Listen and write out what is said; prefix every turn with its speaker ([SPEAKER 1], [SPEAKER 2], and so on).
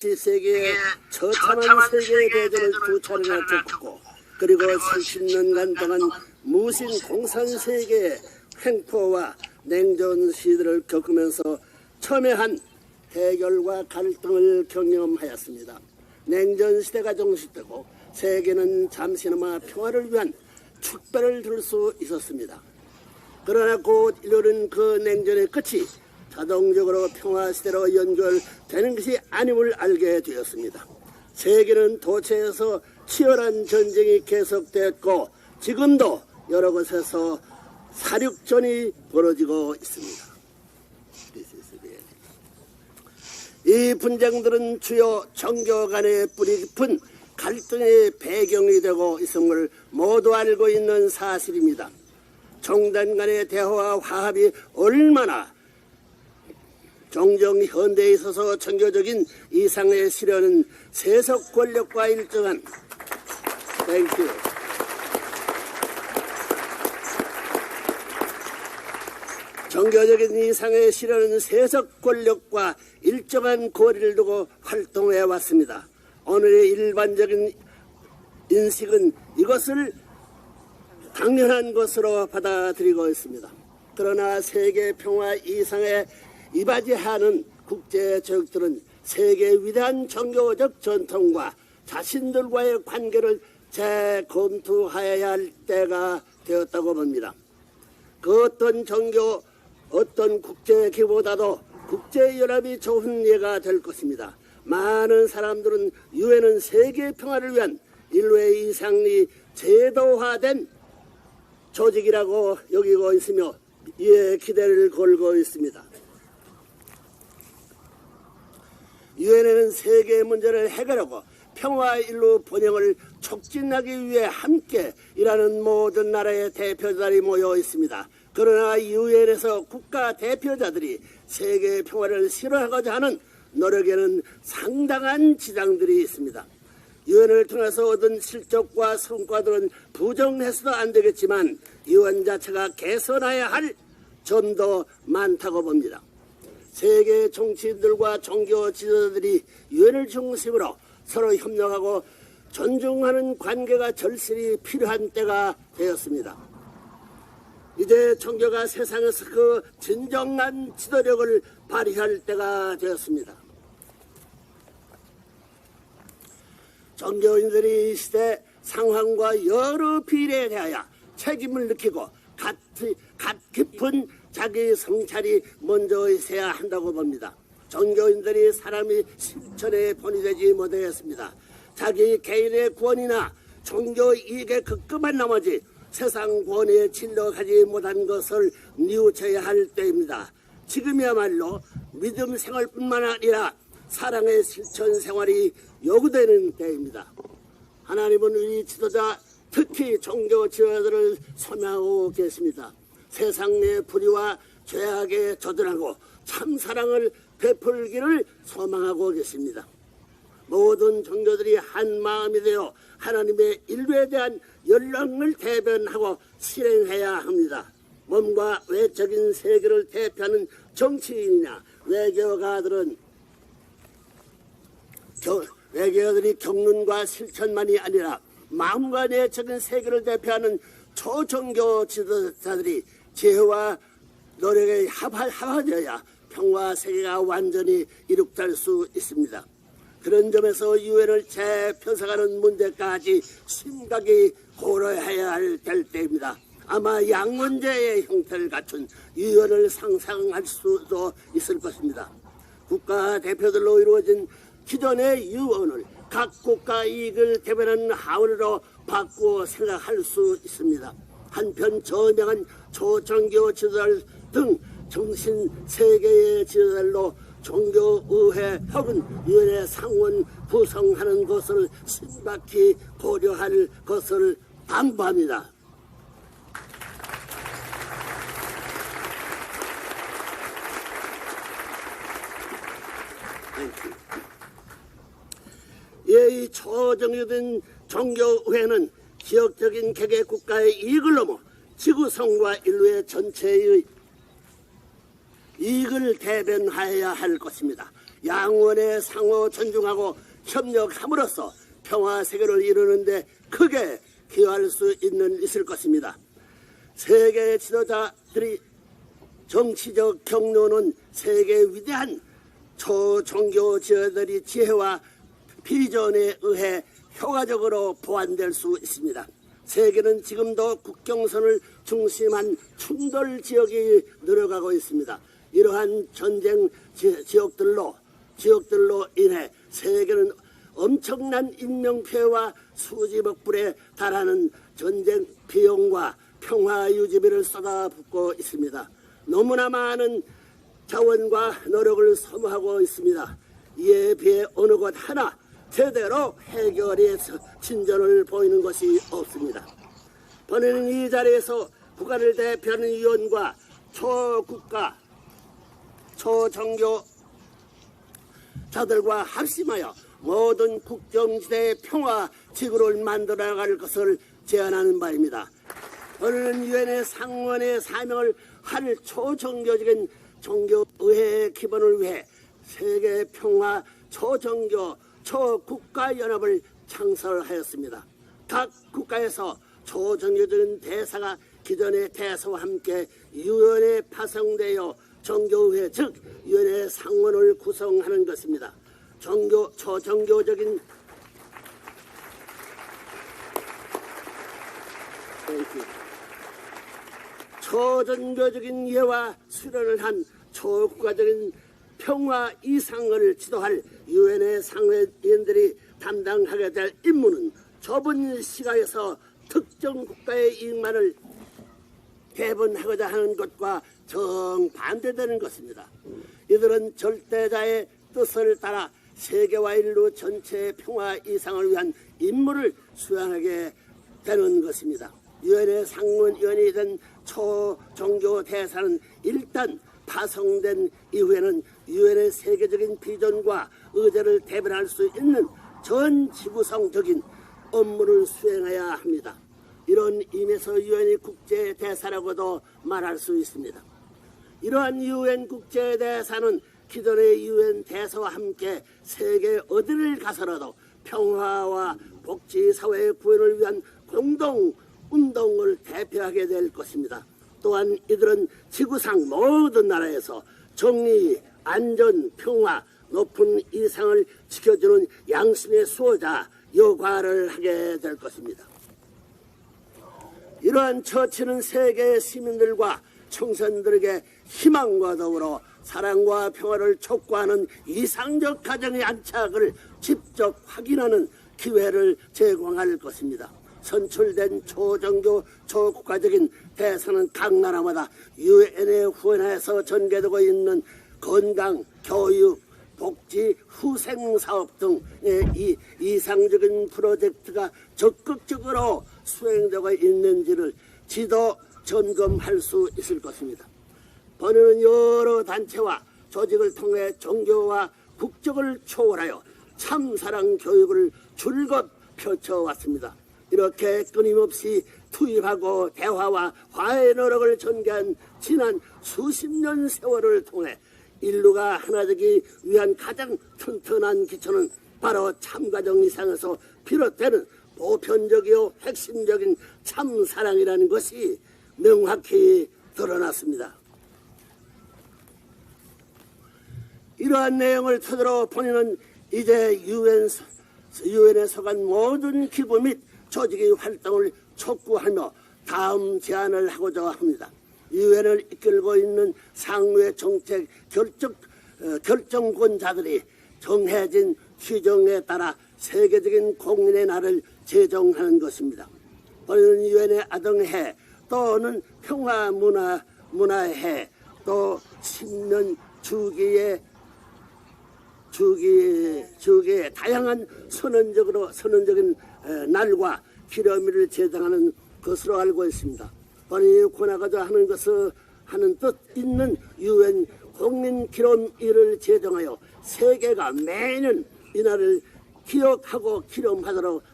[SPEAKER 1] 세계의 처참한 세계대전을 두 차례나 겪고 그리고 70년간 동안 무신 공산세계의 횡포와 냉전 시대를 겪으면서 첨예한 대결과 갈등을 경험하였습니다. 냉전 시대가 종식되고 세계는 잠시나마 평화를 위한 축배를 들 수 있었습니다. 그러나 곧 이르는 그 냉전의 끝이 자동적으로 평화시대로 연결되는 것이 아님을 알게 되었습니다. 세계는 도처에서 치열한 전쟁이 계속됐고 지금도 여러 곳에서 사륙전이 벌어지고 있습니다. 이 분쟁들은 주요 종교 간의 뿌리 깊은 갈등의 배경이 되고 있음을 모두 알고 있는 사실입니다. 종단 간의 대화와 화합이 얼마나 종종 현대에 있어서 종교적인 이상에 실현은 세속 권력과 일정한 종교적인 이상에 실현은 세속 권력과 일정한 거리를 두고 활동해 왔습니다. 오늘의 일반적인 인식은 이것을 당연한 것으로 받아들이고 있습니다. 그러나 세계 평화 이상에 이바지하는 국제적들은 세계의 위대한 종교적 전통과 자신들과의 관계를 재검토해야 할 때가 되었다고 봅니다. 그 어떤 종교, 어떤 국제기보다도 국제연합이 좋은 예가 될 것입니다. 많은 사람들은 유엔은 세계 평화를 위한 인류의 이상이 제도화된 조직이라고 여기고 있으며 이에 기대를 걸고 있습니다. 유엔에는 세계의 문제를 해결하고 평화 인류 번영을 촉진하기 위해 함께 일하는 모든 나라의 대표자들이 모여 있습니다. 그러나 유엔에서 국가 대표자들이 세계 평화를 실현하고자 하는 노력에는 상당한 지장들이 있습니다. 유엔을 통해서 얻은 실적과 성과들은 부정해서도 안 되겠지만 유엔 자체가 개선해야 할 점도 많다고 봅니다. 세계 정치인들과 종교 지도자들이 유엔을 중심으로 서로 협력하고 존중하는 관계가 절실히 필요한 때가 되었습니다. 이제 종교가 세상에서 그 진정한 지도력을 발휘할 때가 되었습니다. 종교인들이 이 시대 상황과 여러 비례에 대하여 책임을 느끼고 갓 깊은 자기 성찰이 먼저 있어야 한다고 봅니다. 종교인들이 사람이 실천에 본이 못하였습니다. 자기 개인의 구원이나 종교 이익에 급급한 나머지 세상 구원에 진로하지 못한 것을 뉘우쳐야 할 때입니다. 지금이야말로 믿음 생활뿐만 아니라 사랑의 실천 생활이 요구되는 때입니다. 하나님은 우리 지도자, 특히 종교 지도자들을 소명하고 계십니다. 세상 내 불의와 죄악에 조절하고 참 사랑을 베풀기를 소망하고 계십니다. 모든 종교들이 한 마음이 되어 하나님의 인류에 대한 연락을 대변하고 실행해야 합니다. 몸과 외적인 세계를 대표하는 정치인이나 외교들이 경륜과 실천만이 아니라 마음과 내적인 세계를 대표하는 초종교 지도자들이 지혜와 노력에 합하여야 평화 세계가 완전히 이룩될 수 있습니다. 그런 점에서 유엔을 재편성하는 문제까지 심각히 고려해야 될 때입니다. 아마 양문제의 형태를 갖춘 유엔을 상상할 수도 있을 것입니다. 국가 대표들로 이루어진 기존의 유엔을 각 국가 이익을 대변하는 하원으로 바꾸어 생각할 수 있습니다. 한편 저명한 초종교 지도자들 등 정신 세계의 지도자들로 종교의회 혹은 유엔의 상원 구성하는 것을 심각히 고려할 것을 당부합니다. 이 초정유된 종교의회는 지역적인 개개 국가의 이익을 넘어 지구성과 인류의 전체의 이익을 대변하여야 할 것입니다. 양원의 상호 존중하고 협력함으로써 평화 세계를 이루는데 크게 기여할 수 있을 것입니다. 세계 지도자들이 정치적 경로는 세계 위대한 초종교 지도자들의 지혜와 비전에 의해 효과적으로 보완될 수 있습니다. 세계는 지금도 국경선을 중심한 충돌 지역이 늘어가고 있습니다. 이러한 전쟁 지역들로 인해 세계는 엄청난 인명피해와 수십억 불에 달하는 전쟁 비용과 평화 유지비를 쏟아붓고 있습니다. 너무나 많은 자원과 노력을 소모하고 있습니다. 이에 비해 어느 것 하나 제대로 해결의 진전을 보이는 것이 없습니다. 본인은 이 자리에서 국가를 대표하는 위원과 초국가, 초종교자들과 합심하여 모든 국경지대의 평화 지구를 만들어 나갈 것을 제안하는 바입니다. 본인은 유엔의 상원의 사명을 할 초종교적인 종교의회의 기본을 위해 세계 평화 초종교 초국가연합을 창설하였습니다. 각 국가에서 초종교적인 대사가 기존의 대사와 함께 유엔에 파송되어 종교의회 즉 유엔의 상원을 구성하는 것입니다. 초종교적인 초종교적인 예와 수련을 한 초국가적인 평화 이상을 지도할 유엔의 상회의원들이 담당하게 될 임무는 좁은 시각에서 특정 국가의 이익만을 대변하고자 하는 것과 정반대되는 것입니다. 이들은 절대자의 뜻을 따라 세계와 인류 전체의 평화 이상을 위한 임무를 수행하게 되는 것입니다. 유엔의 상원위원이 된 초종교 대사는 일단 파송된 이후에는 유엔의 세계적인 비전과 의제를 대변할 수 있는 전 지구성적인 업무를 수행해야 합니다. 이런 의미에서 유엔의 국제대사라고도 말할 수 있습니다. 이러한 유엔 국제대사는 기존의 유엔 대사와 함께 세계 어디를 가서라도 평화와 복지 사회의 구현을 위한 공동 운동을 대표하게 될 것입니다. 또한 이들은 지구상 모든 나라에서 정의, 안전, 평화, 높은 이상을 지켜주는 양심의 수호자 역할을 하게 될 것입니다. 이러한 처치는 세계 시민들과 청소년들에게 희망과 더불어 사랑과 평화를 촉구하는 이상적 가정의 안착을 직접 확인하는 기회를 제공할 것입니다. 선출된 초종교 초국가적인 대사는 각 나라마다 유엔에 후원해서 전개되고 있는 건강, 교육, 복지, 후생사업 등의 이상적인 프로젝트가 적극적으로 수행되고 있는지를 지도 점검할 수 있을 것입니다. 본인은 여러 단체와 조직을 통해 종교와 국적을 초월하여 참사랑 교육을 줄곧 펼쳐왔습니다. 이렇게 끊임없이 투입하고 대화와 화해 노력을 전개한 지난 수십 년 세월을 통해 인류가 하나 되기 위한 가장 튼튼한 기초는 바로 참가정 이상에서 비롯되는 보편적이요 핵심적인 참사랑이라는 것이 명확히 드러났습니다. 이러한 내용을 토대로 본인은 이제 유엔에 속한 모든 기구 및 조직의 활동을 촉구하며 다음 제안을 하고자 합니다. 유엔을 이끌고 있는 상회 정책 결정권자들이 정해진 규정에 따라 세계적인 공인의 날을 제정하는 것입니다. 본인은 유엔의 아동해 또는 평화문화해 또 10년 주기의 다양한 선언적인 날과 기념일을 제정하는 것으로 알고 있습니다. 본인이 권하고자 하는 뜻 있는 유엔 공민기념일을 제정하여 세계가 매년 이날을 기억하고 기념하도록